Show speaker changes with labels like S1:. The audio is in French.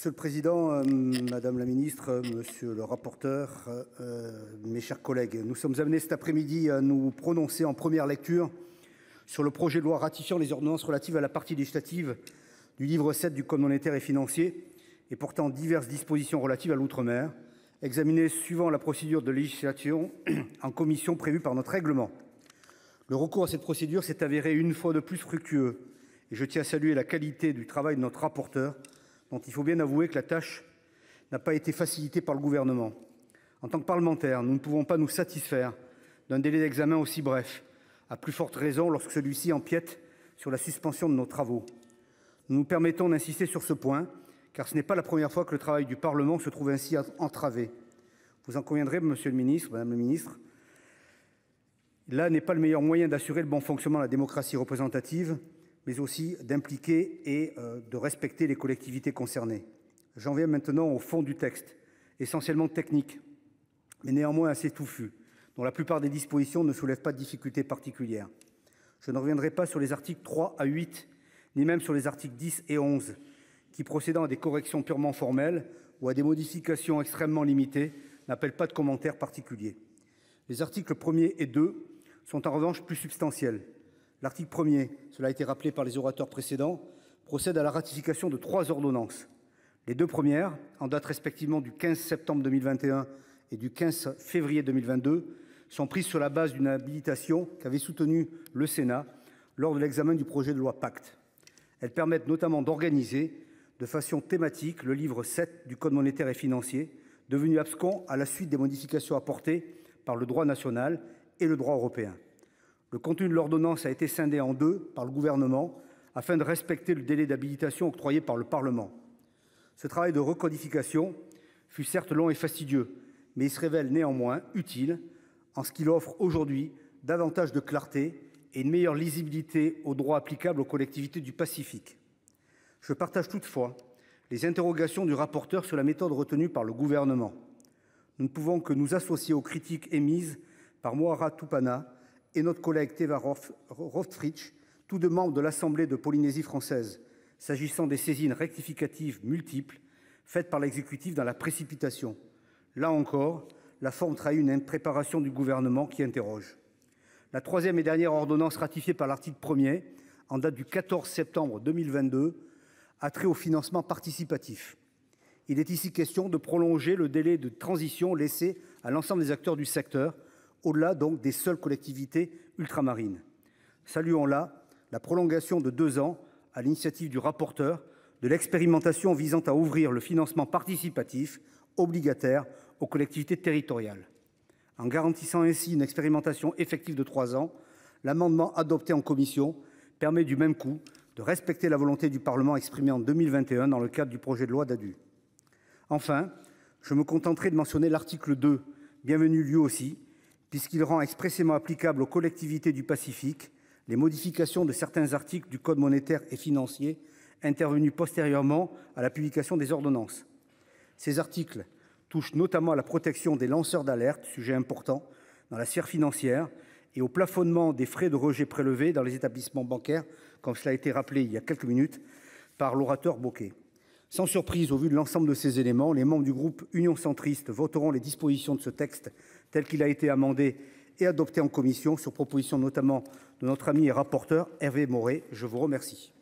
S1: Monsieur le Président, Madame la Ministre, Monsieur le rapporteur, mes chers collègues, nous sommes amenés cet après-midi à nous prononcer en première lecture sur le projet de loi ratifiant les ordonnances relatives à la partie législative du livre 7 du Code monétaire et financier et portant diverses dispositions relatives à l'outre-mer, examiné suivant la procédure de législation en commission prévue par notre règlement. Le recours à cette procédure s'est avéré une fois de plus fructueux et je tiens à saluer la qualité du travail de notre rapporteur, dont il faut bien avouer que la tâche n'a pas été facilitée par le gouvernement. En tant que parlementaires, nous ne pouvons pas nous satisfaire d'un délai d'examen aussi bref, à plus forte raison lorsque celui-ci empiète sur la suspension de nos travaux. Nous nous permettons d'insister sur ce point, car ce n'est pas la première fois que le travail du Parlement se trouve ainsi entravé. Vous en conviendrez, Monsieur le Ministre, Madame la Ministre, là n'est pas le meilleur moyen d'assurer le bon fonctionnement de la démocratie représentative, mais aussi d'impliquer et de respecter les collectivités concernées. J'en viens maintenant au fond du texte, essentiellement technique, mais néanmoins assez touffu, dont la plupart des dispositions ne soulèvent pas de difficultés particulières. Je ne reviendrai pas sur les articles 3 à 8, ni même sur les articles 10 et 11, qui, procédant à des corrections purement formelles ou à des modifications extrêmement limitées, n'appellent pas de commentaires particuliers. Les articles 1er et 2 sont en revanche plus substantiels. L'article 1er, cela a été rappelé par les orateurs précédents, procède à la ratification de 3 ordonnances. Les 2 premières, en date respectivement du 15 septembre 2021 et du 15 février 2022, sont prises sur la base d'une habilitation qu'avait soutenue le Sénat lors de l'examen du projet de loi Pacte. Elles permettent notamment d'organiser de façon thématique le livre 7 du Code monétaire et financier, devenu abscon à la suite des modifications apportées par le droit national et le droit européen. Le contenu de l'ordonnance a été scindé en deux par le gouvernement afin de respecter le délai d'habilitation octroyé par le Parlement. Ce travail de recodification fut certes long et fastidieux, mais il se révèle néanmoins utile en ce qu'il offre aujourd'hui davantage de clarté et une meilleure lisibilité au droit applicable aux collectivités du Pacifique. Je partage toutefois les interrogations du rapporteur sur la méthode retenue par le gouvernement. Nous ne pouvons que nous associer aux critiques émises par Moara Tupana et notre collègue Teva Rohfritsch, tous deux membres de l'Assemblée de Polynésie française, s'agissant des saisines rectificatives multiples faites par l'exécutif dans la précipitation. Là encore, la forme trahit une impréparation du gouvernement qui interroge. La troisième et dernière ordonnance ratifiée par l'article 1er, en date du 14 septembre 2022, a trait au financement participatif. Il est ici question de prolonger le délai de transition laissé à l'ensemble des acteurs du secteur, au-delà donc des seules collectivités ultramarines. Saluons là la prolongation de 2 ans, à l'initiative du rapporteur, de l'expérimentation visant à ouvrir le financement participatif obligataire aux collectivités territoriales. En garantissant ainsi une expérimentation effective de 3 ans, l'amendement adopté en commission permet du même coup de respecter la volonté du Parlement exprimée en 2021 dans le cadre du projet de loi Ddadue. Enfin, je me contenterai de mentionner l'article 2, bienvenu lui aussi, puisqu'il rend expressément applicable aux collectivités du Pacifique les modifications de certains articles du Code monétaire et financier intervenus postérieurement à la publication des ordonnances. Ces articles touchent notamment à la protection des lanceurs d'alerte, sujet important dans la sphère financière, et au plafonnement des frais de rejet prélevés dans les établissements bancaires, comme cela a été rappelé il y a quelques minutes par l'orateur Bocquet. Sans surprise, au vu de l'ensemble de ces éléments, les membres du groupe Union centriste voteront les dispositions de ce texte tel qu'il a été amendé et adopté en commission, sur proposition notamment de notre ami et rapporteur Hervé Maurey. Je vous remercie.